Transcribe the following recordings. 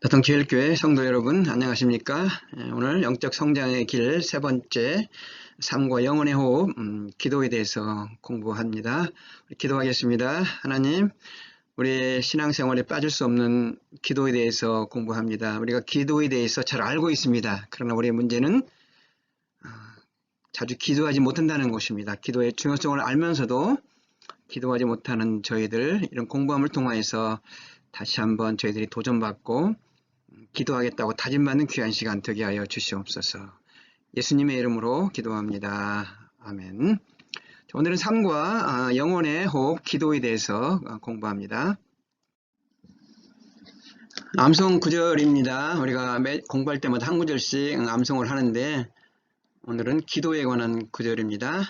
다통제일교회 성도 여러분 안녕하십니까? 오늘 영적 성장의 길 세 번째 삶과 영혼의 호흡 기도에 대해서 공부합니다. 기도하겠습니다. 하나님, 우리 신앙생활에 빠질 수 없는 기도에 대해서 공부합니다. 우리가 기도에 대해서 잘 알고 있습니다. 그러나 우리의 문제는 자주 기도하지 못한다는 것입니다. 기도의 중요성을 알면서도 기도하지 못하는 저희들, 이런 공부함을 통하여서 다시 한번 저희들이 도전받고 기도하겠다고 다짐받는 귀한 시간 되게 하여 주시옵소서. 예수님의 이름으로 기도합니다. 아멘. 오늘은 삶과 영혼의 호흡, 기도에 대해서 공부합니다. 암송 구절입니다. 우리가 공부할 때마다 한 구절씩 암송을 하는데 오늘은 기도에 관한 구절입니다.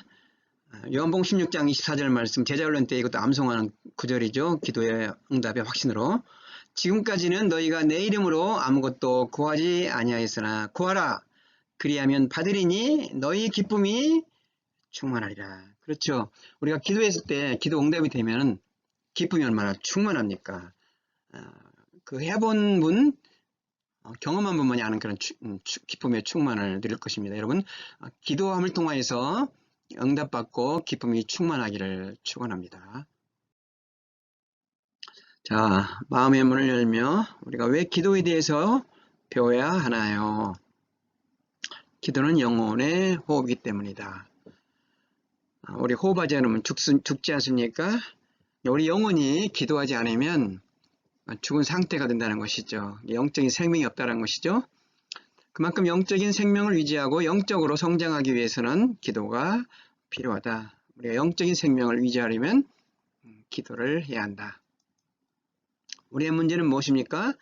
요한복음 16장 24절 말씀, 제자훈련 때 이것도 암송하는 구절이죠. 기도의 응답의 확신으로. 지금까지는 너희가 내 이름으로 아무것도 구하지 아니하였으나 구하라. 그리하면 받으리니 너희 기쁨이 충만하리라. 그렇죠. 우리가 기도했을 때 기도 응답이 되면 기쁨이 얼마나 충만합니까? 그 해본 분, 경험한 분만이 아는 그런 기쁨의 충만을 누릴 것입니다. 여러분, 기도함을 통하여서 응답받고 기쁨이 충만하기를 축원합니다. 자, 마음의 문을 열며 우리가 왜 기도에 대해서 배워야 하나요? 기도는 영혼의 호흡이기 때문이다. 우리 호흡하지 않으면 죽지 않습니까? 우리 영혼이 기도하지 않으면 죽은 상태가 된다는 것이죠. 영적인 생명이 없다는 것이죠. 그만큼 영적인 생명을 유지하고 영적으로 성장하기 위해서는 기도가 필요하다. 우리가 영적인 생명을 유지하려면 기도를 해야 한다. 우리의 문제는 무엇입니까?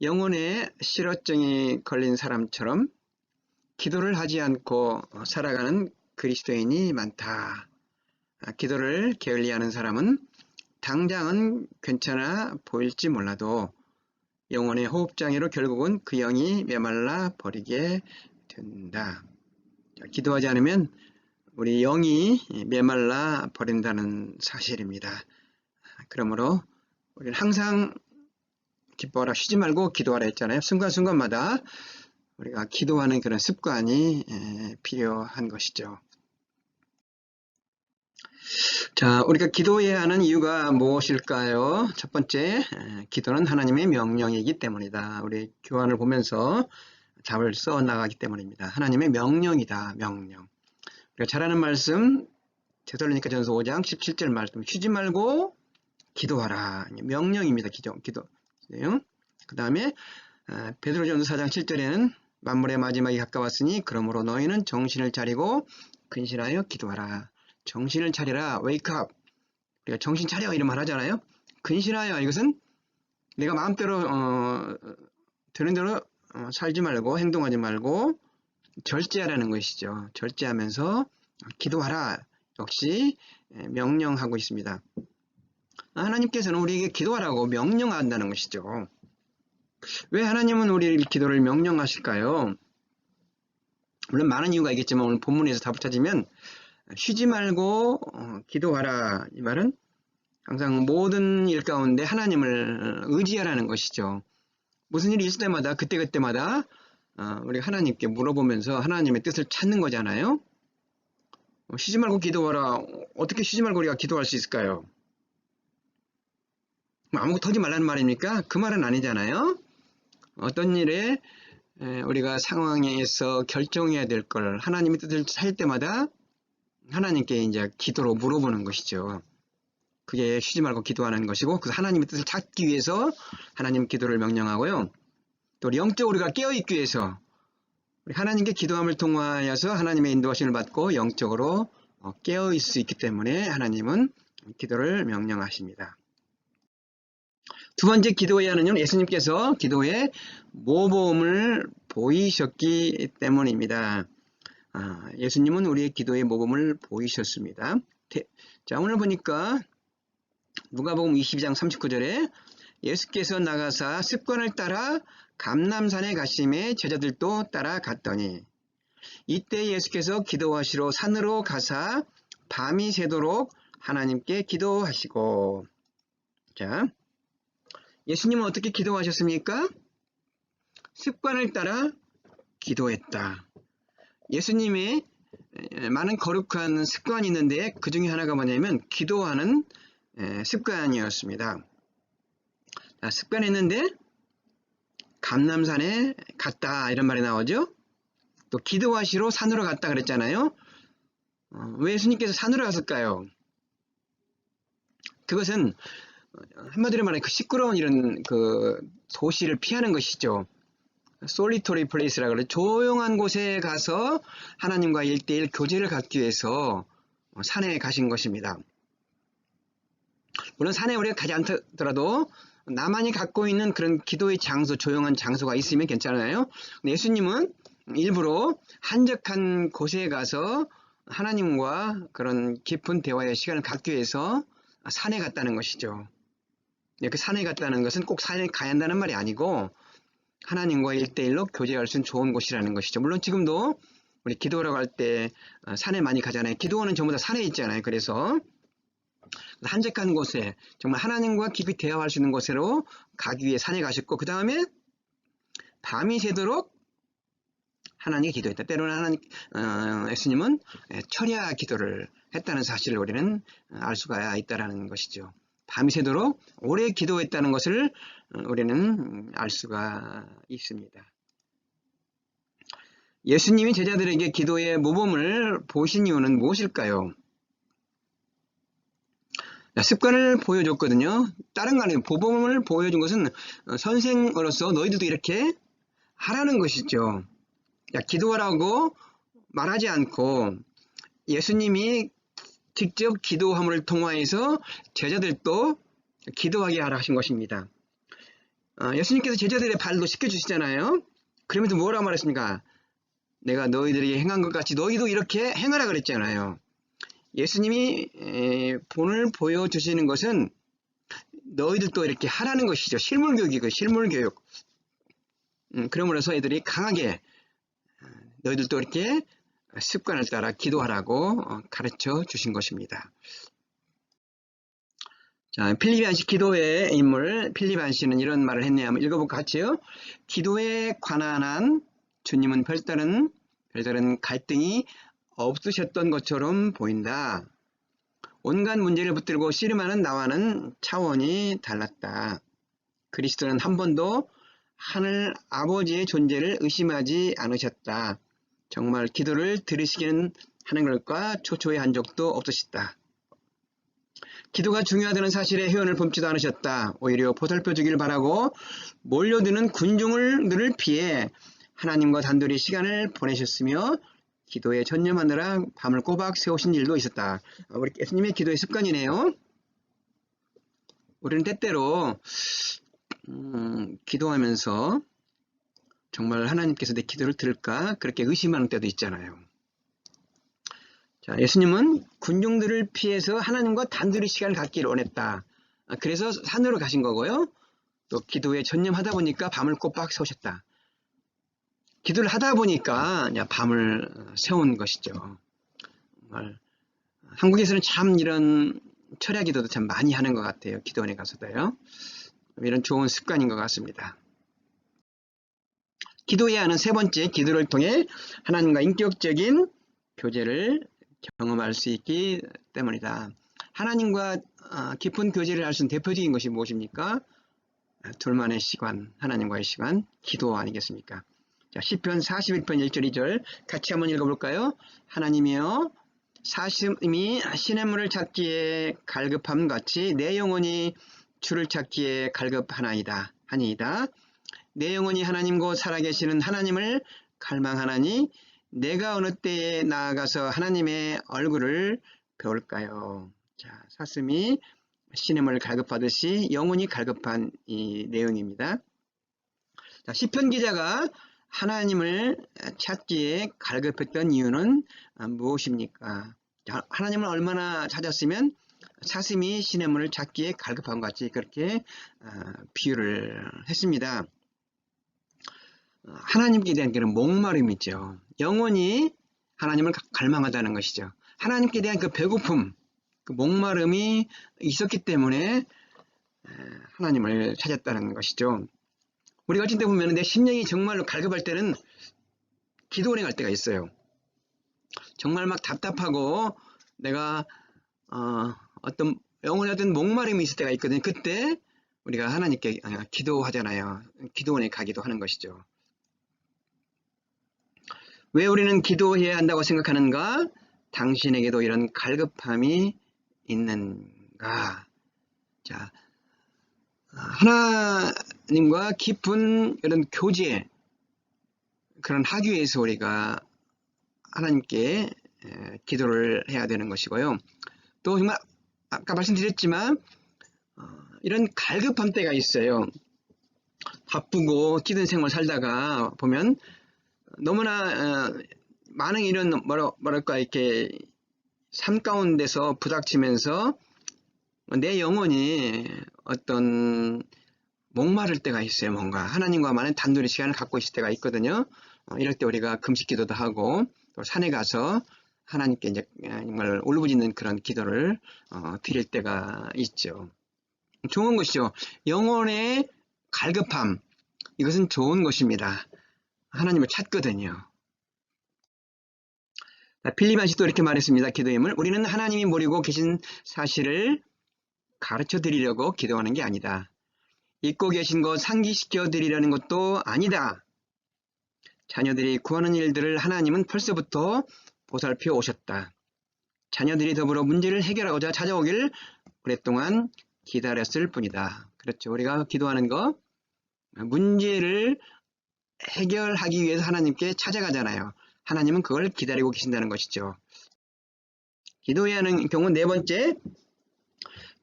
영혼에 실어증이 걸린 사람처럼 기도를 하지 않고 살아가는 그리스도인이 많다. 기도를 게을리하는 사람은 당장은 괜찮아 보일지 몰라도 영혼의 호흡장애로 결국은 그 영이 메말라 버리게 된다. 기도하지 않으면 우리 영이 메말라 버린다는 사실입니다. 그러므로 우리는 항상 기뻐하라, 쉬지 말고 기도하라 했잖아요. 순간순간마다 우리가 기도하는 그런 습관이 필요한 것이죠. 자, 우리가 기도해야 하는 이유가 무엇일까요? 첫 번째, 기도는 하나님의 명령이기 때문이다. 우리 교환을 보면서 답을 써 나가기 때문입니다. 하나님의 명령이다. 명령. 우리가 잘 아는 말씀, 데살로니가전서 5장 17절 말씀, 쉬지 말고 기도하라. 명령입니다. 기도. 그 다음에 베드로전서 4장 7절에는 만물의 마지막이 가까웠으니 그러므로 너희는 정신을 차리고 근신하여 기도하라. 정신을 차리라. wake up. 우리가 정신 차려 이런 말 하잖아요. 근신하여, 이것은 내가 마음대로 되는 대로 살지 말고 행동하지 말고 절제하라는 것이죠. 절제하면서 기도하라. 역시 명령하고 있습니다. 하나님께서는 우리에게 기도하라고 명령한다는 것이죠. 왜 하나님은 우리 기도를 명령하실까요? 물론 많은 이유가 있겠지만 오늘 본문에서 답을 찾으면 쉬지 말고 기도하라, 이 말은 항상 모든 일 가운데 하나님을 의지하라는 것이죠. 무슨 일이 있을 때마다 그때그때마다 우리가 하나님께 물어보면서 하나님의 뜻을 찾는 거잖아요. 쉬지 말고 기도하라. 어떻게 쉬지 말고 우리가 기도할 수 있을까요? 아무것도 하지 말라는 말입니까? 그 말은 아니잖아요. 어떤 일에 우리가 상황에서 결정해야 될 걸 하나님의 뜻을 살 때마다 하나님께 이제 기도로 물어보는 것이죠. 그게 쉬지 말고 기도하는 것이고, 그 하나님의 뜻을 찾기 위해서 하나님 기도를 명령하고요. 또 영적으로 우리가 깨어있기 위해서 우리 하나님께 기도함을 통하여서 하나님의 인도하심을 받고 영적으로 깨어있을 수 있기 때문에 하나님은 기도를 명령하십니다. 두 번째, 기도해야 하는 이유는 예수님께서 기도의 모범을 보이셨기 때문입니다. 예수님은 우리의 기도의 모범을 보이셨습니다. 자, 오늘 보니까 누가복음 22장 39절에 예수께서 나가사 습관을 따라 감람산에 가심에 제자들도 따라갔더니 이때 예수께서 기도하시러 산으로 가사 밤이 새도록 하나님께 기도하시고. 자, 예수님은 어떻게 기도하셨습니까? 습관을 따라 기도했다. 예수님의 많은 거룩한 습관이 있는데 그 중에 하나가 뭐냐면 기도하는 습관이었습니다. 습관했는데 감람산에 갔다 이런 말이 나오죠. 또 기도하시러 산으로 갔다 그랬잖아요. 왜 예수님께서 산으로 갔을까요? 그것은 한마디로 말하면 그 시끄러운 이런 그 도시를 피하는 것이죠. 솔리토리 플레이스라 그래. 조용한 곳에 가서 하나님과 1대1 교제를 갖기 위해서 산에 가신 것입니다. 물론 산에 우리가 가지 않더라도 나만이 갖고 있는 그런 기도의 장소, 조용한 장소가 있으면 괜찮아요. 근데 예수님은 일부러 한적한 곳에 가서 하나님과 그런 깊은 대화의 시간을 갖기 위해서 산에 갔다는 것이죠. 그 산에 갔다는 것은 꼭 산에 가야 한다는 말이 아니고 하나님과 1대1로 교제할 수 있는 좋은 곳이라는 것이죠. 물론 지금도 우리 기도라고 할 때 산에 많이 가잖아요. 기도원은 전부 다 산에 있잖아요. 그래서 한적한 곳에 정말 하나님과 깊이 대화할 수 있는 곳으로 가기 위해 산에 가셨고 그 다음에 밤이 새도록 하나님께 기도했다. 때로는 예수님은 철야 기도를 했다는 사실을 우리는 알 수가 있다는 것이죠. 밤이 새도록 오래 기도했다는 것을 우리는 알 수가 있습니다. 예수님이 제자들에게 기도의 모범을 보신 이유는 무엇일까요? 습관을 보여줬거든요. 다른 거 아니에요. 모범을 보여준 것은 선생으로서 너희들도 이렇게 하라는 것이죠. 기도하라고 말하지 않고 예수님이 직접 기도함을 통하여서 제자들도 기도하게 하라 하신 것입니다. 예수님께서 제자들의 발도 씻겨주시잖아요. 그러면서 뭐라고 말했습니까? 내가 너희들이 행한 것 같이 너희도 이렇게 행하라 그랬잖아요. 예수님이 본을 보여주시는 것은 너희들도 이렇게 하라는 것이죠. 실물교육이고 실물교육. 그러므로서 애들이 강하게 너희들도 이렇게 습관을 따라 기도하라고 가르쳐 주신 것입니다. 자, 필립 안씨 기도의 인물 필립 안씨는 이런 말을 했네요. 한번 읽어볼까 같이요. 기도에 관한 한 주님은 별다른 갈등이 없으셨던 것처럼 보인다. 온갖 문제를 붙들고 씨름하는 나와는 차원이 달랐다. 그리스도는 한 번도 하늘 아버지의 존재를 의심하지 않으셨다. 정말 기도를 들으시기는 하는 것과 초초에 적도 없으시다. 기도가 중요하다는 사실에 회원을 품지도 않으셨다. 오히려 보살펴 주기를 바라고 몰려드는 군중을 피해 하나님과 단둘이 시간을 보내셨으며 기도에 전념하느라 밤을 꼬박 새우신 일도 있었다. 우리 예수님의 기도의 습관이네요. 우리는 때때로 기도하면서 정말 하나님께서 내 기도를 들을까 그렇게 의심하는 때도 있잖아요. 자, 예수님은 군중들을 피해서 하나님과 단둘이 시간을 갖기를 원했다. 그래서 산으로 가신 거고요. 또 기도에 전념하다 보니까 밤을 꼬박 세우셨다. 기도를 하다 보니까 밤을 세운 것이죠. 정말 한국에서는 참 이런 철야 기도도 참 많이 하는 것 같아요. 기도원에 가서도요. 이런 좋은 습관인 것 같습니다. 기도해야 하는 세 번째, 기도를 통해 하나님과 인격적인 교제를 경험할 수 있기 때문이다. 하나님과 깊은 교제를 할 수 있는 대표적인 것이 무엇입니까? 둘만의 시간, 하나님과의 시간, 기도 아니겠습니까? 자, 시편 41편 1절 2절 같이 한번 읽어볼까요? 하나님이여 사슴이 시냇물을 찾기에 갈급함 같이 내 영혼이 주를 찾기에 갈급하나이다. 내 영혼이 하나님 곧 살아계시는 하나님을 갈망하나니 내가 어느 때에 나아가서 하나님의 얼굴을 배울까요? 자, 사슴이 시냇물을 갈급하듯이 영혼이 갈급한 이 내용입니다. 자, 시편 기자가 하나님을 찾기에 갈급했던 이유는 무엇입니까? 자, 하나님을 얼마나 찾았으면 사슴이 시냇물을 찾기에 갈급한 것 같이 그렇게 비유를 했습니다. 하나님께 대한 그런 목마름이죠. 영혼이 하나님을 갈망하다는 것이죠. 하나님께 대한 그 배고픔, 그 목마름이 있었기 때문에 하나님을 찾았다는 것이죠. 우리가 어쩔 때 보면 내 심령이 정말로 갈급할 때는 기도원에 갈 때가 있어요. 정말 막 답답하고 내가 어떤 영혼의 어떤 목마름이 있을 때가 있거든요. 그때 우리가 하나님께 기도하잖아요. 기도원에 가기도 하는 것이죠. 왜 우리는 기도해야 한다고 생각하는가? 당신에게도 이런 갈급함이 있는가? 자, 하나님과 깊은 이런 교제, 그런 학위에서 우리가 하나님께 기도를 해야 되는 것이고요. 또 정말 아까 말씀드렸지만 이런 갈급함 때가 있어요. 바쁘고 끼든 생활 살다가 보면 너무나 많은 이런 뭐랄까 이렇게 삶 가운데서 부닥치면서 내 영혼이 어떤 목마를 때가 있어요. 뭔가 하나님과만은 단둘이 시간을 갖고 있을 때가 있거든요. 이럴 때 우리가 금식 기도도 하고 또 산에 가서 하나님께 이제 정말 울부짖는 그런 기도를 드릴 때가 있죠. 좋은 것이죠. 영혼의 갈급함, 이것은 좋은 것입니다. 하나님을 찾거든요. 빌립보서도 이렇게 말했습니다. 기도임을 우리는 하나님이 모르고 계신 사실을 가르쳐 드리려고 기도하는 게 아니다. 잊고 계신 것 상기시켜 드리려는 것도 아니다. 자녀들이 구하는 일들을 하나님은 벌써부터 보살펴 오셨다. 자녀들이 더불어 문제를 해결하고자 찾아오길 오랫동안 기다렸을 뿐이다. 그렇죠. 우리가 기도하는 거 문제를 해결하기 위해서 하나님께 찾아가잖아요. 하나님은 그걸 기다리고 계신다는 것이죠. 기도해야 하는 경우 네 번째,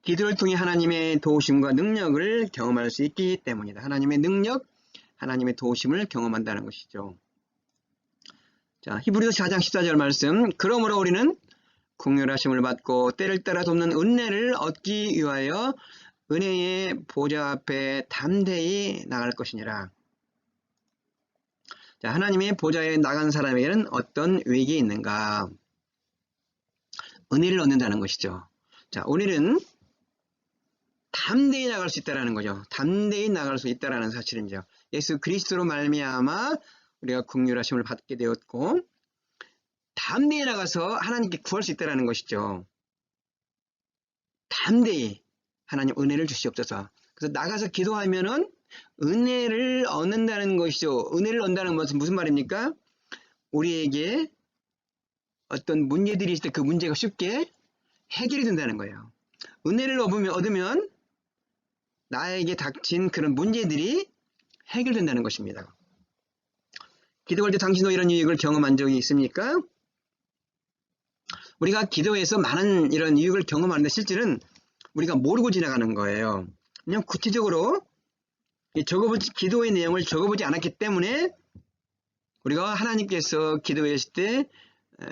기도를 통해 하나님의 도우심과 능력을 경험할 수 있기 때문이다. 하나님의 능력, 하나님의 도우심을 경험한다는 것이죠. 자, 히브리서 4장 14절 말씀. 그러므로 우리는 긍휼하심을 받고 때를 따라 돕는 은혜를 얻기 위하여 은혜의 보좌 앞에 담대히 나갈 것이니라. 자, 하나님의 보좌에 나간 사람에게는 어떤 위기가 있는가? 은혜를 얻는다는 것이죠. 자, 우리는 담대히 나갈 수 있다는 거죠. 담대히 나갈 수 있다는 사실이죠. 예수 그리스도로 말미암아 우리가 긍휼하심을 받게 되었고 담대히 나가서 하나님께 구할 수 있다는 것이죠. 담대히 하나님 은혜를 주시옵소서. 그래서 나가서 기도하면은 은혜를 얻는다는 것이죠. 은혜를 얻는다는 것은 무슨 말입니까? 우리에게 어떤 문제들이 있을 때 그 문제가 쉽게 해결이 된다는 거예요. 은혜를 얻으면 나에게 닥친 그런 문제들이 해결된다는 것입니다. 기도할 때 당신도 이런 유익을 경험한 적이 있습니까? 우리가 기도해서 많은 이런 유익을 경험하는데 실질은 우리가 모르고 지나가는 거예요. 그냥 구체적으로 기도의 내용을 적어보지 않았기 때문에 우리가 하나님께서 기도했을 때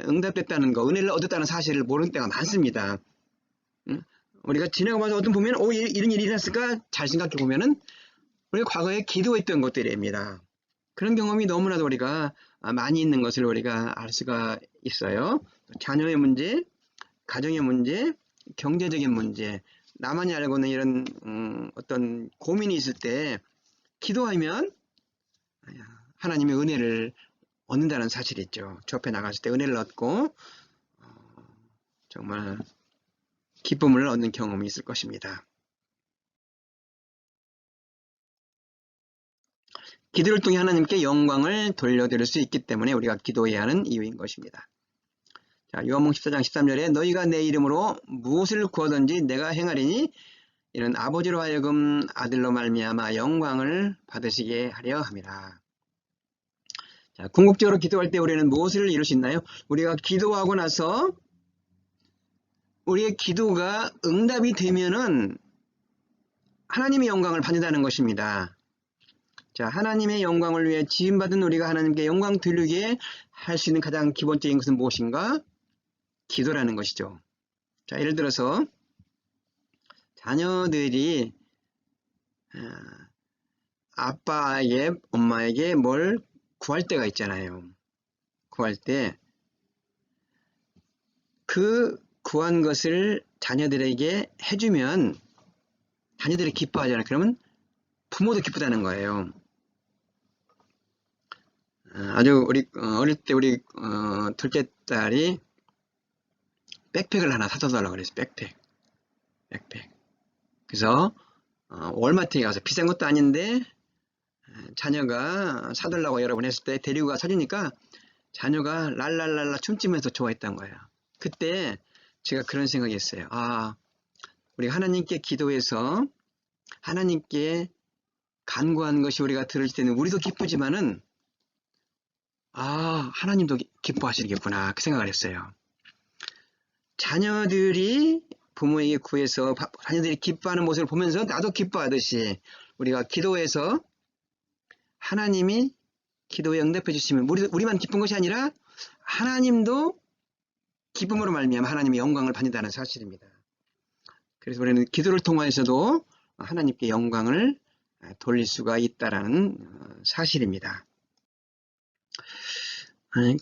응답됐다는 거, 은혜를 얻었다는 사실을 모르는 때가 많습니다. 우리가 지나가면서 어떤 보면 이런 일이 일어났을까? 잘 생각해 보면은 우리가 과거에 기도했던 것들입니다. 그런 경험이 너무나도 우리가 많이 있는 것을 우리가 알 수가 있어요. 자녀의 문제, 가정의 문제, 경제적인 문제, 나만이 알고 있는 이런 어떤 고민이 있을 때 기도하면 하나님의 은혜를 얻는다는 사실이 있죠. 저 앞에 나갔을 때 은혜를 얻고 정말 기쁨을 얻는 경험이 있을 것입니다. 기도를 통해 하나님께 영광을 돌려드릴 수 있기 때문에 우리가 기도해야 하는 이유인 것입니다. 자, 요한복음 14장 13절에 너희가 내 이름으로 무엇을 구하든지 내가 행하리니 이는 아버지로 하여금 아들로 말미암아 영광을 받으시게 하려 함이라. 자, 궁극적으로 기도할 때 우리는 무엇을 이룰 수 있나요? 우리가 기도하고 나서 우리의 기도가 응답이 되면은 하나님의 영광을 받는다는 것입니다. 자, 하나님의 영광을 위해 지음받은 우리가 하나님께 영광 돌리게 할 수 있는 가장 기본적인 것은 무엇인가? 기도라는 것이죠. 자, 예를 들어서 자녀들이 아빠에게, 엄마에게 뭘 구할 때가 있잖아요. 구할 때 그 구한 것을 자녀들에게 해주면 자녀들이 기뻐하잖아요. 그러면 부모도 기쁘다는 거예요. 아주 우리 어릴 때 우리 둘째 딸이 백팩을 하나 사다 달라고 그랬어요. 백팩. 그래서 월마트에 가서 비싼 것도 아닌데 자녀가 사달라고 여러 번 했을 때 데리고 가서 사주니까 자녀가 랄랄랄라 춤추면서 좋아했던 거예요. 그때 제가 그런 생각이 했어요. 우리가 하나님께 기도해서 하나님께 간구한 것이 우리가 들을 때는 우리도 기쁘지만은 하나님도 기뻐하시겠구나 그 생각을 했어요. 자녀들이 부모에게 구해서 자녀들이 기뻐하는 모습을 보면서 나도 기뻐하듯이 우리가 기도해서 하나님이 기도에 응답해 주시면 우리만 기쁜 것이 아니라 하나님도 기쁨으로 말미암아 하나님의 영광을 받는다는 사실입니다. 그래서 우리는 기도를 통하여서도 하나님께 영광을 돌릴 수가 있다는 사실입니다.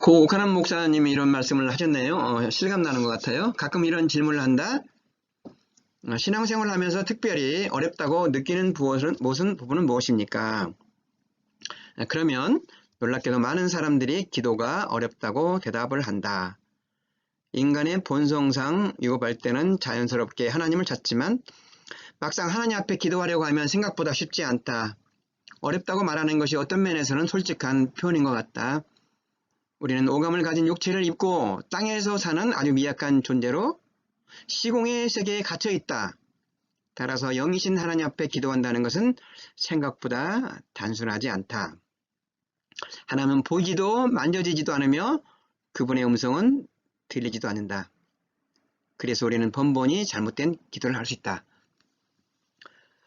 고 오카남 목사님이 이런 말씀을 하셨네요. 실감나는 것 같아요. 가끔 이런 질문을 한다. 신앙생활을 하면서 특별히 어렵다고 느끼는 부분은 무엇입니까? 그러면 놀랍게도 많은 사람들이 기도가 어렵다고 대답을 한다. 인간의 본성상 유업할 때는 자연스럽게 하나님을 찾지만 막상 하나님 앞에 기도하려고 하면 생각보다 쉽지 않다. 어렵다고 말하는 것이 어떤 면에서는 솔직한 표현인 것 같다. 우리는 오감을 가진 육체를 입고 땅에서 사는 아주 미약한 존재로 시공의 세계에 갇혀 있다. 따라서 영이신 하나님 앞에 기도한다는 것은 생각보다 단순하지 않다. 하나님은 보이지도 만져지지도 않으며 그분의 음성은 들리지도 않는다. 그래서 우리는 번번이 잘못된 기도를 할 수 있다.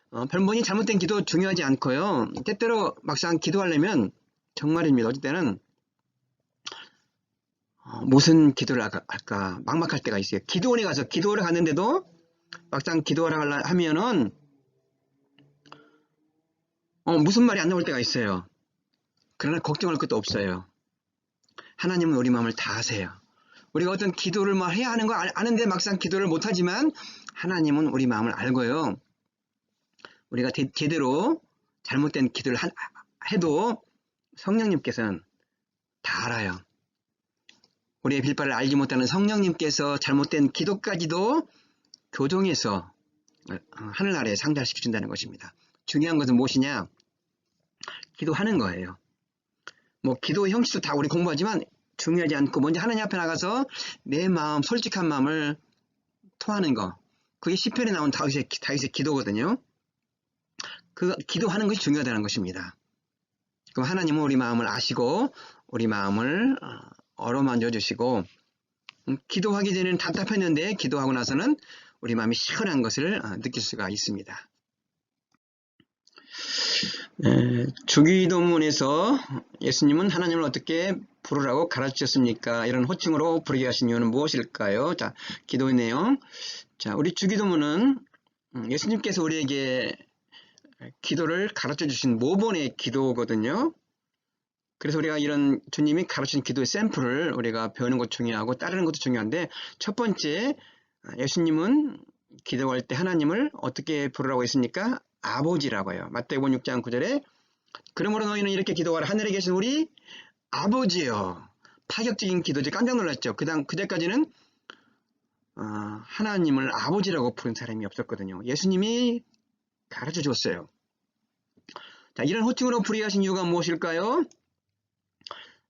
번번이 잘못된 기도 중요하지 않고요. 때때로 막상 기도하려면 정말입니다. 어쩔 때는 무슨 기도를 할까 막막할 때가 있어요. 기도원에 가서 기도를 갔는데도 막상 기도하라 하면은 무슨 말이 안 나올 때가 있어요. 그러나 걱정할 것도 없어요. 하나님은 우리 마음을 다 아세요. 우리가 어떤 기도를 해야 하는 거 아는데 막상 기도를 못하지만 하나님은 우리 마음을 알고요. 우리가 제대로 잘못된 기도를 해도 성령님께서는 다 알아요. 우리의 빌바를 알지 못하는 성령님께서 잘못된 기도까지도 교정해서 하늘 아래에 상달시켜준다는 것입니다. 중요한 것은 무엇이냐? 기도하는 거예요. 기도의 형식도 다 우리 공부하지만 중요하지 않고 먼저 하나님 앞에 나가서 내 마음, 솔직한 마음을 토하는 거. 그게 시편에 나온 다윗의 기도거든요. 그 기도하는 것이 중요하다는 것입니다. 그럼 하나님은 우리 마음을 아시고 우리 마음을 어루만져 주시고 기도하기 전에는 답답했는데 기도하고 나서는 우리 마음이 시원한 것을 느낄 수가 있습니다. 주기도문에서 예수님은 하나님을 어떻게 부르라고 가르치셨습니까? 이런 호칭으로 부르게 하신 이유는 무엇일까요? 자, 기도의 내용. 자, 우리 주기도문은 예수님께서 우리에게 기도를 가르쳐 주신 모본의 기도거든요. 그래서 우리가 이런 주님이 가르친 기도의 샘플을 우리가 배우는 것도 중요하고 따르는 것도 중요한데, 첫 번째, 예수님은 기도할 때 하나님을 어떻게 부르라고 했습니까? 아버지라고 해요. 마태복음 6장 9절에 그러므로 너희는 이렇게 기도하라. 하늘에 계신 우리 아버지요. 파격적인 기도지. 깜짝 놀랐죠. 그때까지는 하나님을 아버지라고 부른 사람이 없었거든요. 예수님이 가르쳐 줬어요. 자, 이런 호칭으로 부르게 하신 이유가 무엇일까요?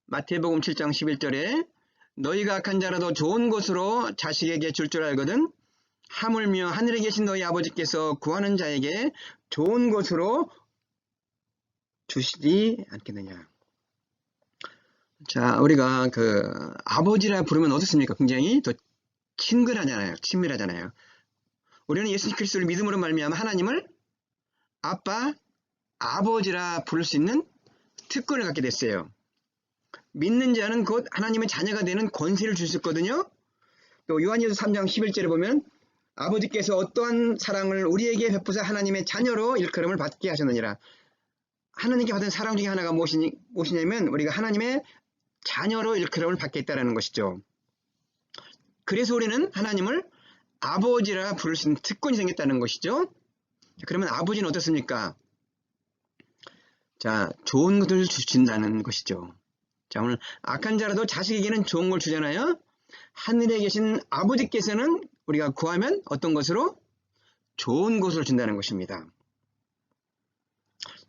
마태복음 7장 11절에 너희가 악한 자라도 좋은 것으로 자식에게 줄 줄 알거든 하물며 하늘에 계신 너희 아버지께서 구하는 자에게 좋은 것으로 주시지 않겠느냐. 자, 우리가 아버지라 부르면 어떻습니까? 굉장히 더 친밀하잖아요. 우리는 예수 그리스도를 믿음으로 말미암아 하나님을 아빠, 아버지라 부를 수 있는 특권을 갖게 됐어요. 믿는 자는 곧 하나님의 자녀가 되는 권세를 주셨거든요. 또 요한일서 3장 11절에 보면 아버지께서 어떠한 사랑을 우리에게 베푸사 하나님의 자녀로 일컬음을 받게 하셨느니라. 하나님께 받은 사랑 중에 하나가 무엇이냐면 우리가 하나님의 자녀로 일컬음을 받게 했다는 것이죠. 그래서 우리는 하나님을 아버지라 부를 수 있는 특권이 생겼다는 것이죠. 그러면 아버지는 어떻습니까? 자, 좋은 것을 주신다는 것이죠. 자, 오늘 악한 자라도 자식에게는 좋은 걸 주잖아요. 하늘에 계신 아버지께서는 우리가 구하면 어떤 것으로? 좋은 것으로 준다는 것입니다.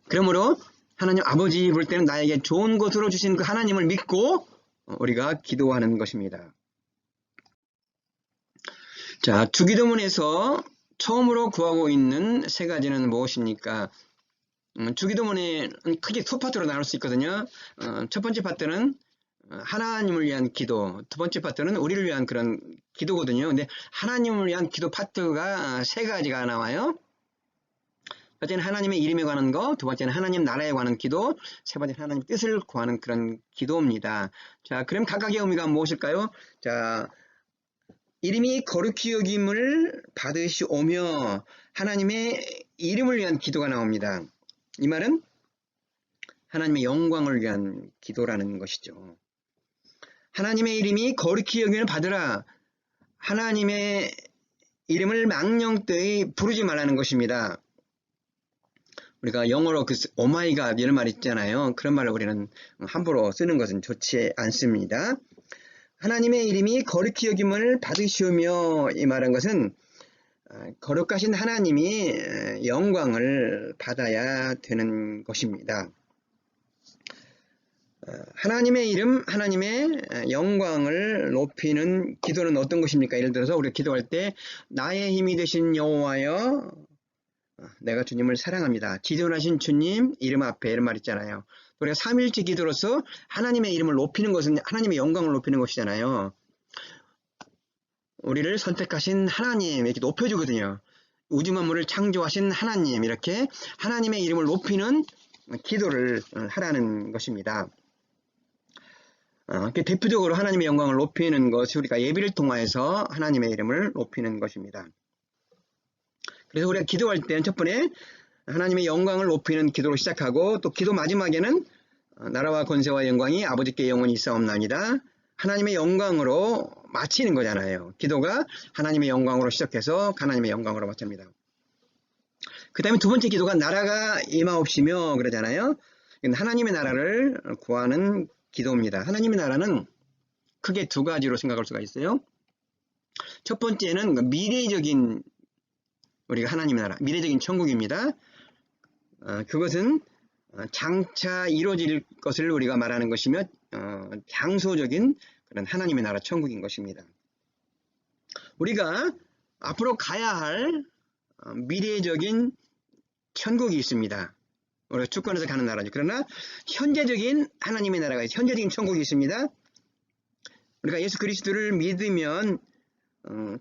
그러므로 하나님 아버지 볼 때는 나에게 좋은 것으로 주신 그 하나님을 믿고 우리가 기도하는 것입니다. 자, 주기도문에서 처음으로 구하고 있는 세 가지는 무엇입니까? 주기도문에 크게 두 파트로 나눌 수 있거든요. 첫 번째 파트는 하나님을 위한 기도, 두 번째 파트는 우리를 위한 그런 기도거든요. 근데 하나님을 위한 기도 파트가 세 가지가 나와요. 첫째는 하나님의 이름에 관한 거, 두 번째는 하나님 나라에 관한 기도, 세 번째는 하나님 뜻을 구하는 그런 기도입니다. 자, 그럼 각각의 의미가 무엇일까요? 자, 이름이 거룩히 여김을 받으시오며 하나님의 이름을 위한 기도가 나옵니다. 이 말은 하나님의 영광을 위한 기도라는 것이죠. 하나님의 이름이 거룩히 여김을 받으라. 하나님의 이름을 망령되이 부르지 말라는 것입니다. 우리가 영어로 그 오마이갓 이런 말 있잖아요. 그런 말을 우리는 함부로 쓰는 것은 좋지 않습니다. 하나님의 이름이 거룩히 여김을 받으시오며 이 말한 것은 거룩하신 하나님이 영광을 받아야 되는 것입니다. 하나님의 이름, 하나님의 영광을 높이는 기도는 어떤 것입니까? 예를 들어서 우리가 기도할 때 나의 힘이 되신 여호와여 내가 주님을 사랑합니다. 지존하신 주님 이름 앞에 이런 말 있잖아요. 우리가 삼일째 기도로서 하나님의 이름을 높이는 것은 하나님의 영광을 높이는 것이잖아요. 우리를 선택하신 하나님 이렇게 높여주거든요. 우주 만물을 창조하신 하나님 이렇게 하나님의 이름을 높이는 기도를 하라는 것입니다. 대표적으로 하나님의 영광을 높이는 것이 우리가 예배를 통하여서 하나님의 이름을 높이는 것입니다. 그래서 우리가 기도할 때는 첫 번에 하나님의 영광을 높이는 기도로 시작하고 또 기도 마지막에는 나라와 권세와 영광이 아버지께 영원히 있사옵나이다. 하나님의 영광으로 마치는 거잖아요. 기도가 하나님의 영광으로 시작해서 하나님의 영광으로 마칩니다. 그 다음에 두 번째 기도가 나라가 임하옵시며 그러잖아요. 하나님의 나라를 구하는 기도입니다. 하나님의 나라는 크게 두 가지로 생각할 수가 있어요. 첫 번째는 미래적인 우리가 하나님의 나라, 미래적인 천국입니다. 그것은 장차 이루어질 것을 우리가 말하는 것이며 장소적인 그런 하나님의 나라 천국인 것입니다. 우리가 앞으로 가야 할 미래적인 천국이 있습니다. 우리가 주권에서 가는 나라죠. 그러나 현재적인 하나님의 나라가 있어요. 현재적인 천국이 있습니다. 우리가 예수 그리스도를 믿으면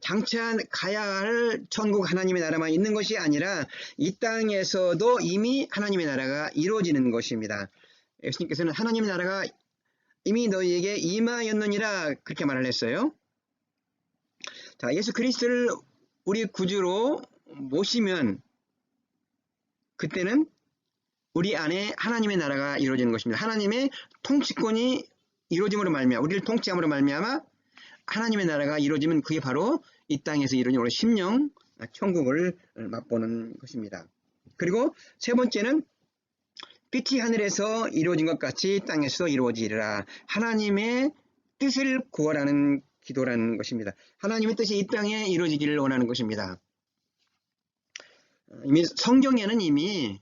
장차 가야 할 천국 하나님의 나라만 있는 것이 아니라 이 땅에서도 이미 하나님의 나라가 이루어지는 것입니다. 예수님께서는 하나님의 나라가 이미 너희에게 임하였느니라 그렇게 말을 했어요. 자, 예수 그리스도를 우리 구주로 모시면 그때는 우리 안에 하나님의 나라가 이루어지는 것입니다. 하나님의 통치권이 이루어짐으로 말미암아 우리를 통치함으로 말미암아 하나님의 나라가 이루어지면 그게 바로 이 땅에서 이루어진 우리 심령 천국을 맛보는 것입니다. 그리고 세 번째는 빛이 하늘에서 이루어진 것 같이 땅에서도 이루어지리라. 하나님의 뜻을 구하라는 기도라는 것입니다. 하나님의 뜻이 이 땅에 이루어지기를 원하는 것입니다. 이미 성경에는 이미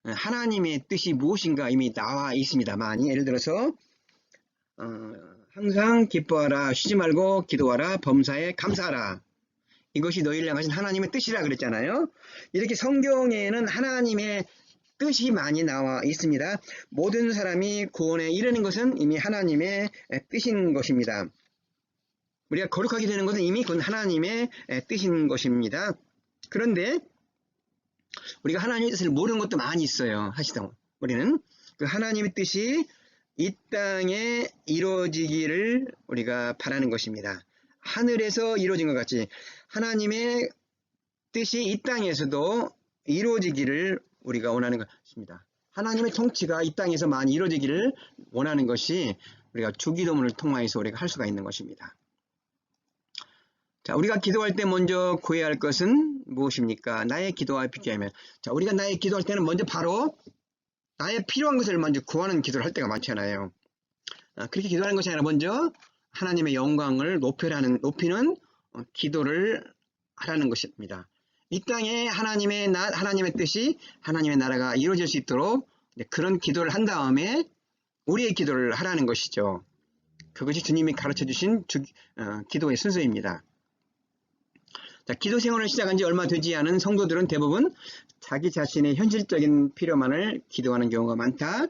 하나님의 뜻이 무엇인가 이미 나와 있습니다만 예를 들어서 항상 기뻐하라 쉬지 말고 기도하라 범사에 감사하라 이것이 너희를 향하신 하나님의 뜻이라 그랬잖아요. 이렇게 성경에는 하나님의 뜻이 많이 나와 있습니다. 모든 사람이 구원에 이르는 것은 이미 하나님의 뜻인 것입니다. 우리가 거룩하게 되는 것은 이미 그건 하나님의 뜻인 것입니다. 그런데 우리가 하나님의 뜻을 모르는 것도 많이 있어요. 사실상 우리는 그 하나님의 뜻이 이 땅에 이루어지기를 우리가 바라는 것입니다. 하늘에서 이루어진 것 같이 하나님의 뜻이 이 땅에서도 이루어지기를 우리가 원하는 것입니다. 하나님의 통치가 이 땅에서 많이 이루어지기를 원하는 것이 우리가 주기도문을 통하여서 우리가 할 수가 있는 것입니다. 자, 우리가 기도할 때 먼저 구해야 할 것은 무엇입니까? 나의 기도와 비교하면 자, 우리가 나의 기도할 때는 먼저 바로 나의 필요한 것을 먼저 구하는 기도를 할 때가 많잖아요. 그렇게 기도하는 것이 아니라 먼저 하나님의 영광을 높이는 기도를 하라는 것입니다. 이 땅에 하나님의 뜻이, 하나님의 나라가 이루어질 수 있도록 그런 기도를 한 다음에 우리의 기도를 하라는 것이죠. 그것이 주님이 가르쳐 주신 기도의 순서입니다. 자, 기도 생활을 시작한 지 얼마 되지 않은 성도들은 대부분 자기 자신의 현실적인 필요만을 기도하는 경우가 많다.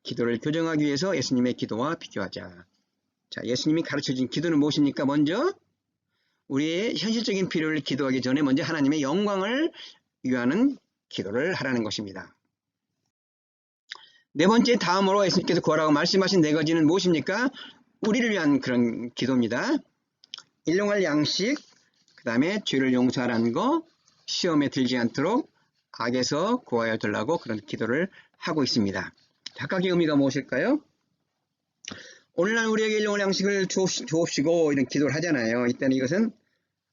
기도를 교정하기 위해서 예수님의 기도와 비교하자. 자, 예수님이 가르쳐 준 기도는 무엇입니까? 먼저 우리의 현실적인 필요를 기도하기 전에 먼저 하나님의 영광을 위하는 기도를 하라는 것입니다. 네 번째, 다음으로 예수님께서 구하라고 말씀하신 네 가지는 무엇입니까? 우리를 위한 그런 기도입니다. 일용할 양식, 그 다음에 죄를 용서하라는 거, 시험에 들지 않도록 악에서 구하여 달라고 그런 기도를 하고 있습니다. 각각의 의미가 무엇일까요? 오늘날 우리에게 일용할 양식을 주옵시고 이런 기도를 하잖아요. 이때는 이것은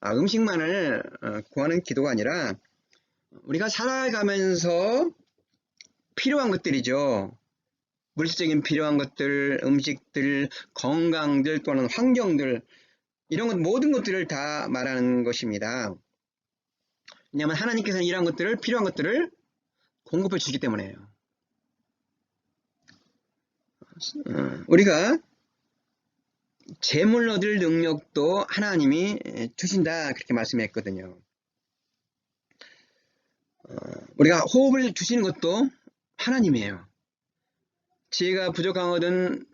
음식만을 구하는 기도가 아니라 우리가 살아가면서 필요한 것들이죠. 물질적인 필요한 것들, 음식들, 건강들, 또는 환경들, 이런 것 모든 것들을 다 말하는 것입니다. 왜냐하면 하나님께서는 이러한 것들을, 필요한 것들을 공급해 주시기 때문에요. 우리가 재물 얻을 능력도 하나님이 주신다, 그렇게 말씀했거든요. 우리가 호흡을 주시는 것도 하나님이에요. 지혜가 부족하거든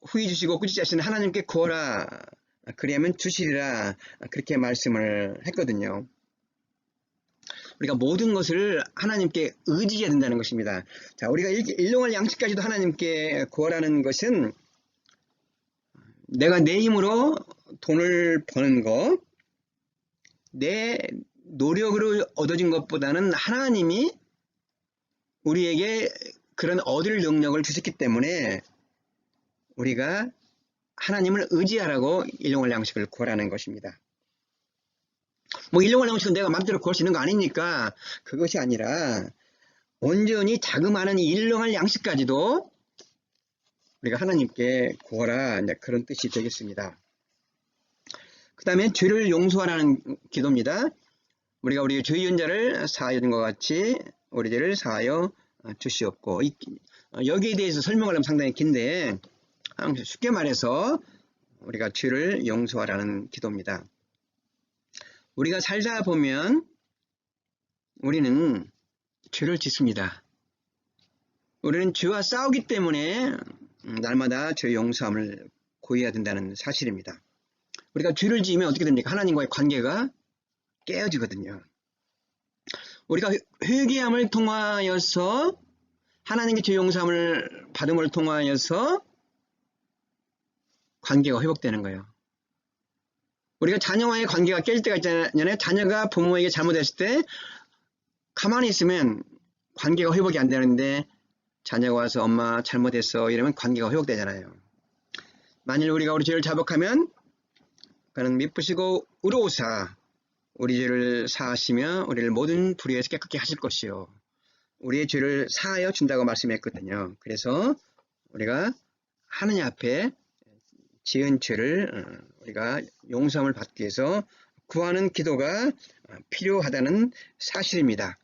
후히 주시고 꾸짖지 하시는 하나님께 구하라, 그리하면 주시리라, 그렇게 말씀을 했거든요. 우리가 모든 것을 하나님께 의지해야 된다는 것입니다. 자, 우리가 일용할 양식까지도 하나님께 구하라는 것은 내가 내 힘으로 돈을 버는 거, 내 노력으로 얻어진 것보다는 하나님이 우리에게 그런 얻을 능력을 주셨기 때문에 우리가 하나님을 의지하라고 일용할 양식을 구하라는 것입니다. 뭐 일용할 양식은 내가 마음대로 구할 수 있는 거 아니니까 그것이 아니라 온전히 자그마한 일용할 양식까지도 우리가 하나님께 구하라, 그런 뜻이 되겠습니다. 그 다음에 죄를 용서하라는 기도입니다. 우리가 우리 죄의 연자를 사하여 준 것 같이 우리 죄를 사하여 주시옵고, 여기에 대해서 설명을 하면 상당히 긴데 쉽게 말해서 우리가 죄를 용서하라는 기도입니다. 우리가 살다 보면 우리는 죄를 짓습니다. 우리는 죄와 싸우기 때문에 날마다 죄 용서함을 구해야 된다는 사실입니다. 우리가 죄를 지으면 어떻게 됩니까? 하나님과의 관계가 깨어지거든요. 우리가 회개함을 통하여서 하나님의 죄 용서함을 받음을 통하여서 관계가 회복되는 거예요. 우리가 자녀와의 관계가 깨질 때가 있잖아요. 자녀가 부모에게 잘못했을 때 가만히 있으면 관계가 회복이 안 되는데 자녀가 와서 엄마 잘못했어 이러면 관계가 회복되잖아요. 만일 우리가 우리 죄를 자복하면 그는 미쁘시고 의로우사 우리 죄를 사하시며 우리를 모든 불의에서 깨끗게 하실 것이요, 우리의 죄를 사하여 준다고 말씀했거든요. 그래서 우리가 하느님 앞에 지은 죄를 우리가 용서함을 받기 위해서 구하는 기도가 필요하다는 사실입니다.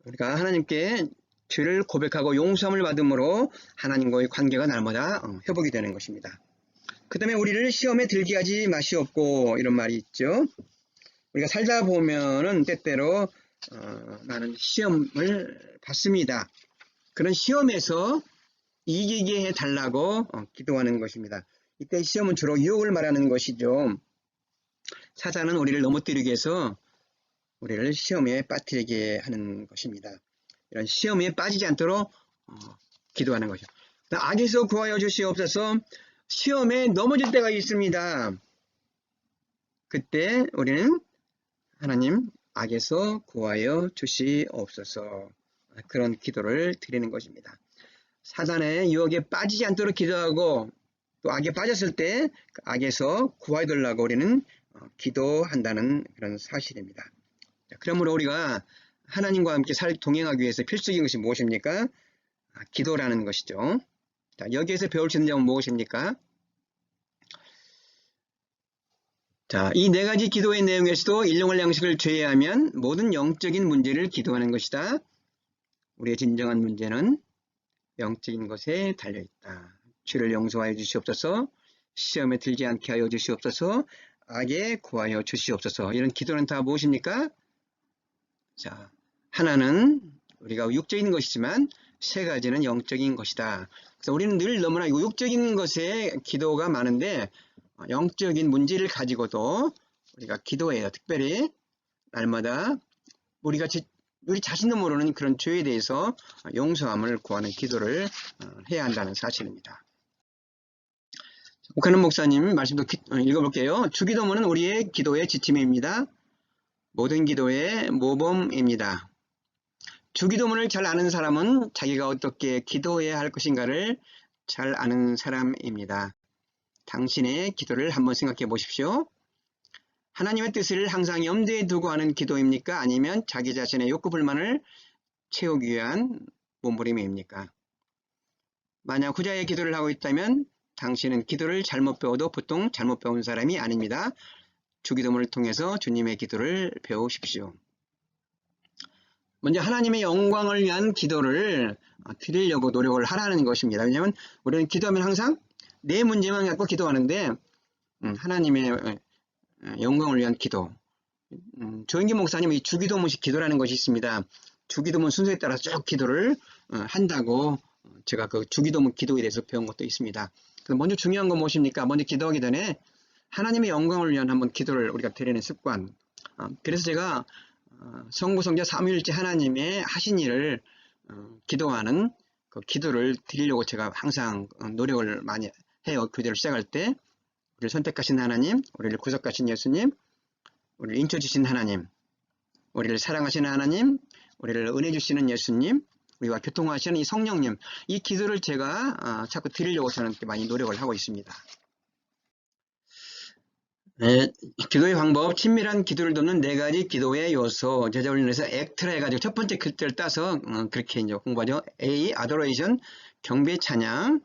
우리가 하나님께 죄를 고백하고 용서함을 받음으로 하나님과의 관계가 날마다 회복이 되는 것입니다. 그 다음에 우리를 시험에 들게 하지 마시옵고, 이런 말이 있죠. 우리가 살다 보면은 때때로 나는 시험을 받습니다. 그런 시험에서 이기게 해달라고 기도하는 것입니다. 이때 시험은 주로 유혹을 말하는 것이죠. 사단은 우리를 넘어뜨리기 위해서 우리를 시험에 빠뜨리게 하는 것입니다. 이런 시험에 빠지지 않도록 기도하는 것이죠. 악에서 구하여 주시옵소서. 시험에 넘어질 때가 있습니다. 그때 우리는 하나님 악에서 구하여 주시옵소서, 그런 기도를 드리는 것입니다. 사단의 유혹에 빠지지 않도록 기도하고 또 악에 빠졌을 때 악에서 구하여 달라고 우리는 기도한다는 그런 사실입니다. 그러므로 우리가 하나님과 함께 동행하기 위해서 필수적인 것이 무엇입니까? 기도라는 것이죠. 자, 여기에서 배울 수 있는 점은 무엇입니까? 자, 이 네 가지 기도의 내용에서도 일용할 양식을 제외하면 모든 영적인 문제를 기도하는 것이다. 우리의 진정한 문제는 영적인 것에 달려있다. 죄를 용서하여 주시옵소서, 시험에 들지 않게 하여 주시옵소서, 악에 구하여 주시옵소서. 이런 기도는 다 무엇입니까? 자, 하나는 우리가 육적인 것이지만 세 가지는 영적인 것이다. 그래서 우리는 늘 너무나 육적인 것에 기도가 많은데 영적인 문제를 가지고도 우리가 기도해요. 특별히 날마다 우리 자신도 모르는 그런 죄에 대해서 용서함을 구하는 기도를 해야 한다는 사실입니다. 옥하는 목사님 말씀도 읽어볼게요. 주기도문은 우리의 기도의 지침입니다. 모든 기도의 모범입니다. 주기도문을 잘 아는 사람은 자기가 어떻게 기도해야 할 것인가를 잘 아는 사람입니다. 당신의 기도를 한번 생각해 보십시오. 하나님의 뜻을 항상 염두에 두고 하는 기도입니까? 아니면 자기 자신의 욕구 불만을 채우기 위한 몸부림입니까? 만약 후자의 기도를 하고 있다면 당신은 기도를 잘못 배워도 보통 잘못 배운 사람이 아닙니다. 주기도문을 통해서 주님의 기도를 배우십시오. 먼저 하나님의 영광을 위한 기도를 드리려고 노력을 하라는 것입니다. 왜냐하면 우리는 기도하면 항상 내 문제만 갖고 기도하는데 하나님의 영광을 위한 기도. 조인기 목사님이 주기도문식 기도라는 것이 있습니다. 주기도문 순서에 따라 쭉 기도를 한다고 제가 그 주기도문 기도에 대해서 배운 것도 있습니다. 먼저 중요한 건 무엇입니까? 먼저 기도하기 전에 하나님의 영광을 위한 한번 기도를 우리가 드리는 습관. 그래서 제가 성부성자 삼위일체 하나님의 하신 일을 기도하는 그 기도를 드리려고 제가 항상 노력을 많이 해요. 교제를 시작할 때 우리를 선택하신 하나님, 우리를 구속하신 예수님, 우리를 인쳐주신 하나님, 우리를 사랑하시는 하나님, 우리를 은혜 주시는 예수님, 우리와 교통하시는 이 성령님, 이 기도를 제가 자꾸 드리려고 저는 많이 노력을 하고 있습니다. 네, 기도의 방법, 친밀한 기도를 돕는 네 가지 기도의 요소, 제자훈련에서 액트라 해가지고 첫 번째 글자를 따서 그렇게 이제 공부하죠. A, adoration, 경배 찬양.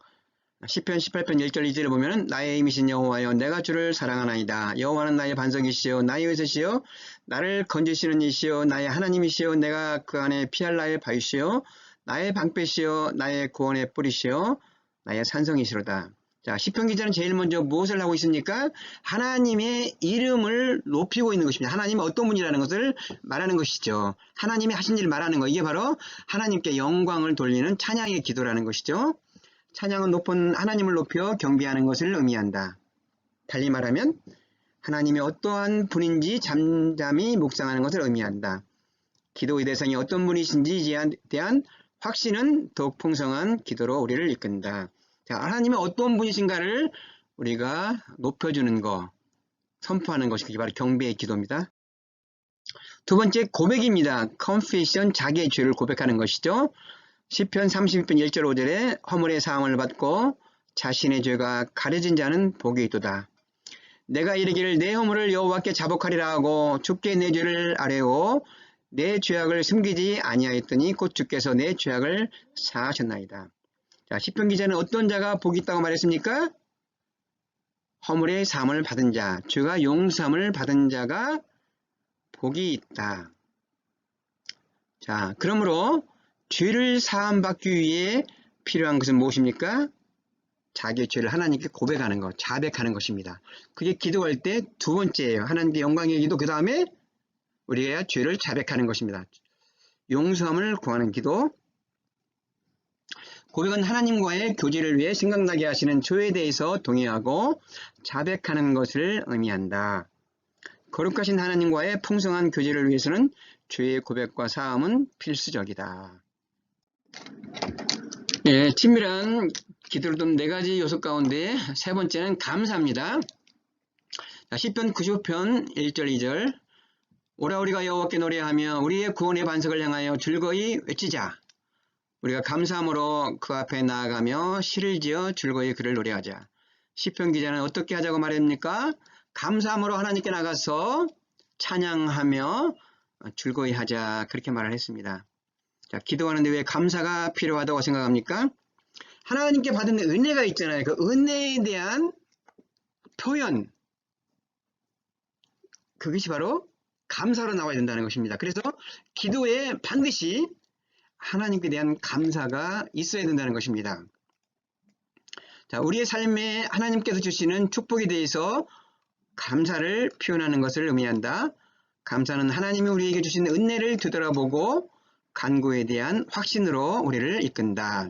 시편 18편 1절 2절에 보면은 나의 힘이신 여호와여 내가 주를 사랑하나이다. 여호와는 나의 반석이시여 나의 의셋이여 나를 건지시는 이시여 나의 하나님이시여 내가 그 안에 피할 나의 바위시여 나의 방패시여 나의 구원의 뿌리시여 나의 산성이시로다. 자, 시편 기자는 제일 먼저 무엇을 하고 있습니까? 하나님의 이름을 높이고 있는 것입니다. 하나님은 어떤 분이라는 것을 말하는 것이죠. 하나님이 하신 일을 말하는 거, 이게 바로 하나님께 영광을 돌리는 찬양의 기도라는 것이죠. 찬양은 높은 하나님을 높여 경배하는 것을 의미한다. 달리 말하면 하나님이 어떠한 분인지 잠잠히 묵상하는 것을 의미한다. 기도의 대상이 어떤 분이신지에 대한 확신은 더욱 풍성한 기도로 우리를 이끈다. 자, 하나님이 어떤 분이신가를 우리가 높여주는 것, 선포하는 것이 바로 경배의 기도입니다. 두 번째, 고백입니다. confession, 자기의 죄를 고백하는 것이죠. 시편 32편 1절 5절에 허물의 사함을 받고 자신의 죄가 가려진 자는 복이 있도다. 내가 이르기를 내 허물을 여호와께 자복하리라 하고 주께 내 죄를 아뢰고 내 죄악을 숨기지 아니하였더니 곧 주께서 내 죄악을 사하셨나이다. 자, 시편 기자는 어떤 자가 복이 있다고 말했습니까? 허물의 사함을 받은 자, 죄가 용서함을 받은 자가 복이 있다. 자, 그러므로 죄를 사함받기 위해 필요한 것은 무엇입니까? 자기의 죄를 하나님께 고백하는 것, 자백하는 것입니다. 그게 기도할 때 두 번째예요. 하나님께 영광의 기도, 그 다음에 우리가 죄를 자백하는 것입니다. 용서함을 구하는 기도. 고백은 하나님과의 교제를 위해 생각나게 하시는 죄에 대해서 동의하고 자백하는 것을 의미한다. 거룩하신 하나님과의 풍성한 교제를 위해서는 죄의 고백과 사함은 필수적이다. 예, 친밀한 기도를 돕는 네 가지 요소 가운데 세 번째는 감사입니다. 시편 95편 1절 2절 오라 우리가 여호와께 노래하며 우리의 구원의 반석을 향하여 즐거이 외치자. 우리가 감사함으로 그 앞에 나아가며 시를 지어 즐거이 그를 노래하자. 시편 기자는 어떻게 하자고 말합니까? 감사함으로 하나님께 나가서 찬양하며 즐거이 하자, 그렇게 말을 했습니다. 자, 기도하는데 왜 감사가 필요하다고 생각합니까? 하나님께 받은 은혜가 있잖아요. 그 은혜에 대한 표현, 그것이 바로 감사로 나와야 된다는 것입니다. 그래서 기도에 반드시 하나님께 대한 감사가 있어야 된다는 것입니다. 자, 우리의 삶에 하나님께서 주시는 축복에 대해서 감사를 표현하는 것을 의미한다. 감사는 하나님이 우리에게 주신 은혜를 되돌아보고 간구에 대한 확신으로 우리를 이끈다.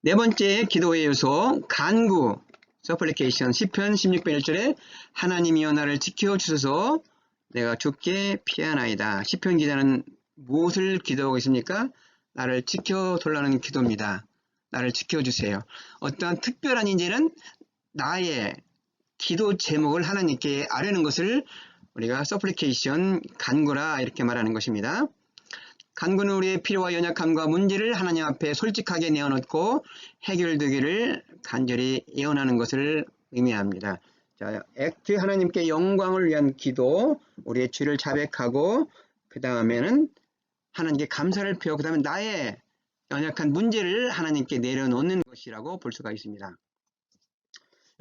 네 번째 기도의 요소, 간구, supplication. 시편 16편 1절에 하나님이여 나를 지켜주소서 내가 죽게 피하나이다. 시편 기자는 무엇을 기도하고 있습니까? 나를 지켜달라는 기도입니다. 나를 지켜주세요. 어떠한 특별한 이제는 나의 기도 제목을 하나님께 아뢰는 것을 우리가 supplication, 간구라 이렇게 말하는 것입니다. 간구는 우리의 필요와 연약함과 문제를 하나님 앞에 솔직하게 내어놓고 해결되기를 간절히 예언하는 것을 의미합니다. 자, 액트 하나님께 영광을 위한 기도, 우리의 죄를 자백하고 그 다음에는 하나님께 감사를 표하고 그 다음에 나의 연약한 문제를 하나님께 내려놓는 것이라고 볼 수가 있습니다.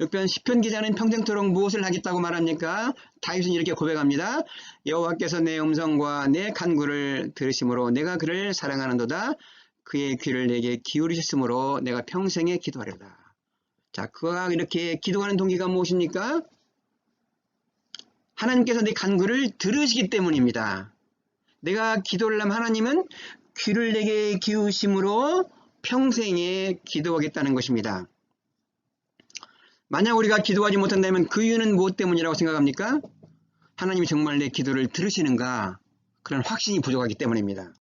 6편 시편 기자는 평생토록 무엇을 하겠다고 말합니까? 다윗은 이렇게 고백합니다. 여호와께서 내 음성과 내 간구를 들으심으로 내가 그를 사랑하는도다. 그의 귀를 내게 기울이셨으므로 내가 평생에 기도하려다. 자, 그가 이렇게 기도하는 동기가 무엇입니까? 하나님께서 내 간구를 들으시기 때문입니다. 내가 기도를 하면 하나님은 귀를 내게 기우심으로 평생에 기도하겠다는 것입니다. 만약 우리가 기도하지 못한다면 그 이유는 무엇 때문이라고 생각합니까? 하나님이 정말 내 기도를 들으시는가? 그런 확신이 부족하기 때문입니다.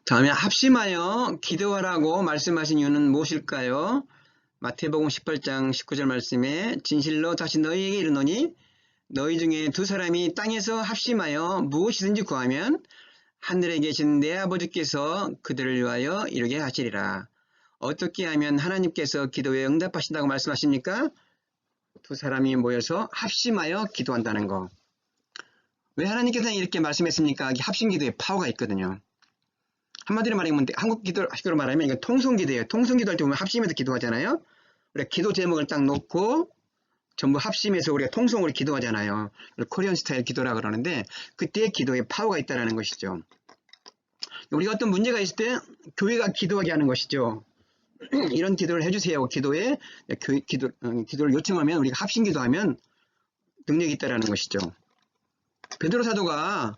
다음에 합심하여 기도하라고 말씀하신 이유는 무엇일까요? 마태복음 18장 19절 말씀에 진실로 다시 너희에게 이르노니 너희 중에 두 사람이 땅에서 합심하여 무엇이든지 구하면 하늘에 계신 내 아버지께서 그들을 위하여 이루게 하시리라. 어떻게 하면 하나님께서 기도에 응답하신다고 말씀하십니까? 두 사람이 모여서 합심하여 기도한다는 거. 왜 하나님께서는 이렇게 말씀했습니까? 합심 기도에 파워가 있거든요. 한마디로 말하면 한국 기도로 말하면 이건 통성 기도예요. 통성 기도할 때 보면 합심해서 기도하잖아요. 우리가 기도 제목을 딱 놓고 전부 합심해서 우리가 통성으로 기도하잖아요. 코리안 스타일 기도라 그러는데 그때 기도에 파워가 있다는 것이죠. 우리가 어떤 문제가 있을 때 교회가 기도하게 하는 것이죠. 이런 기도를 해주세요. 기도에 기도를 요청하면 우리가 합심 기도하면 능력이 있다라는 것이죠. 베드로 사도가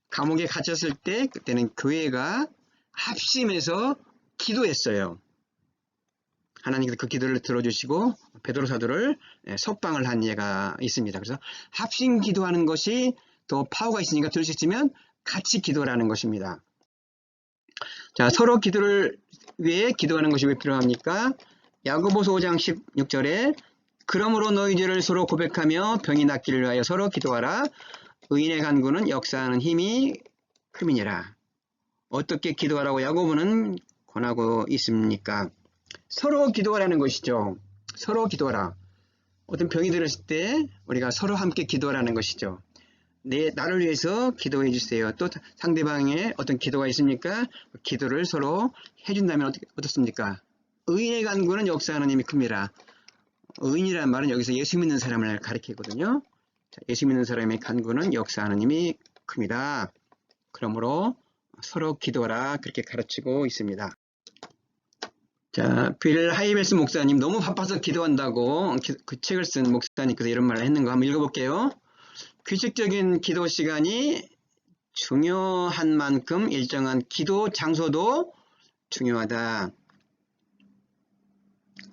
감옥에 갇혔을 때 그때는 교회가 합심해서 기도했어요. 하나님께서 그 기도를 들어주시고 베드로 사도를 석방을 한 예가 있습니다. 그래서 합심 기도하는 것이 더 파워가 있으니까 들을 수 있으면 같이 기도라는 것입니다. 자, 서로 기도를 위해 기도하는 것이 왜 필요합니까? 야고보서 5장 16절에 그러므로 너희 죄를 서로 고백하며 병이 낫기를 위하여 서로 기도하라. 의인의 간구는 역사하는 힘이 큼이니라. 어떻게 기도하라고 야고보는 권하고 있습니까? 서로 기도하라는 것이죠. 서로 기도하라. 어떤 병이 들었을 때 우리가 서로 함께 기도하라는 것이죠. 나를 위해서 기도해 주세요. 또 상대방의 어떤 기도가 있습니까? 기도를 서로 해준다면 어떻습니까? 의인의 간구는 역사하는 힘이 큽니다. 의인이라는 말은 여기서 예수 믿는 사람을 가리키거든요. 예수 믿는 사람의 간구는 역사하는 힘이 큽니다. 그러므로 서로 기도하라 그렇게 가르치고 있습니다. 자, 빌 하이벨스 목사님 너무 바빠서 기도한다고 그 책을 쓴 목사님께서 이런 말을 했는 거 한번 읽어볼게요. 규칙적인 기도 시간이 중요한 만큼 일정한 기도 장소도 중요하다.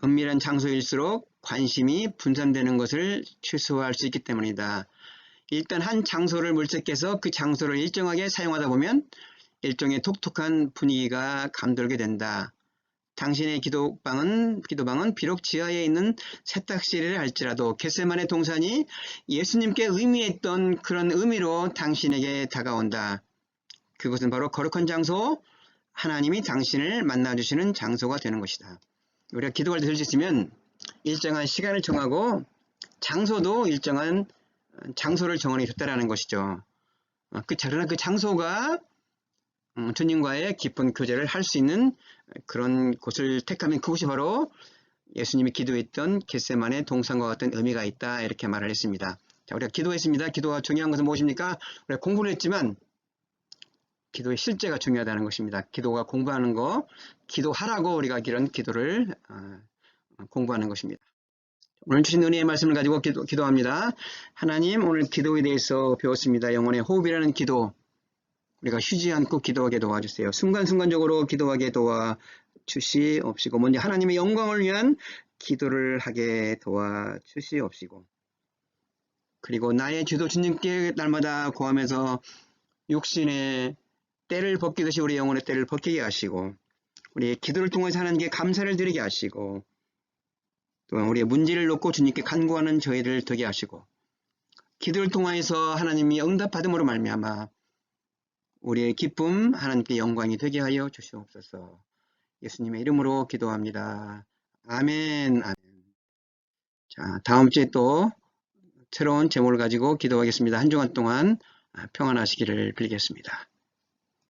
은밀한 장소일수록 관심이 분산되는 것을 최소화할 수 있기 때문이다. 일단 한 장소를 물색해서 그 장소를 일정하게 사용하다 보면 일종의 독특한 분위기가 감돌게 된다. 당신의 기도방은 비록 지하에 있는 세탁실이라 할지라도 겟세마네 동산이 예수님께 의미했던 그런 의미로 당신에게 다가온다. 그것은 바로 거룩한 장소, 하나님이 당신을 만나주시는 장소가 되는 것이다. 우리가 기도할 때 될 수 있으면 일정한 시간을 정하고 장소도 일정한 장소를 정하게 됐다는 것이죠. 그러나 그 장소가 주님과의 깊은 교제를 할 수 있는 그런 곳을 택하면 그곳이 바로 예수님이 기도했던 겟세마네 동산과 같은 의미가 있다, 이렇게 말을 했습니다. 자, 우리가 기도했습니다. 기도가 중요한 것은 무엇입니까? 우리가 공부를 했지만 기도의 실제가 중요하다는 것입니다. 기도가 공부하는 거, 기도하라고 우리가 이런 기도를 공부하는 것입니다. 오늘 주신 은혜의 말씀을 가지고 기도합니다. 하나님, 오늘 기도에 대해서 배웠습니다. 영혼의 호흡이라는 기도, 우리가 쉬지 않고 기도하게 도와주세요. 순간순간적으로 기도하게 도와주시옵시고, 먼저 하나님의 영광을 위한 기도를 하게 도와주시옵시고, 그리고 나의 주도 주님께 날마다 구하면서 육신의 때를 벗기듯이 우리 영혼의 때를 벗기게 하시고, 우리의 기도를 통해서 하나님께 감사를 드리게 하시고, 또한 우리의 문제를 놓고 주님께 간구하는 저희를 되게 하시고, 기도를 통하여서 하나님이 응답받음으로 말미암아 우리의 기쁨, 하나님께 영광이 되게 하여 주시옵소서. 예수님의 이름으로 기도합니다. 아멘. 아멘. 자, 다음 주에 또 새로운 제목을 가지고 기도하겠습니다. 한 주간 동안 평안하시기를 빌겠습니다.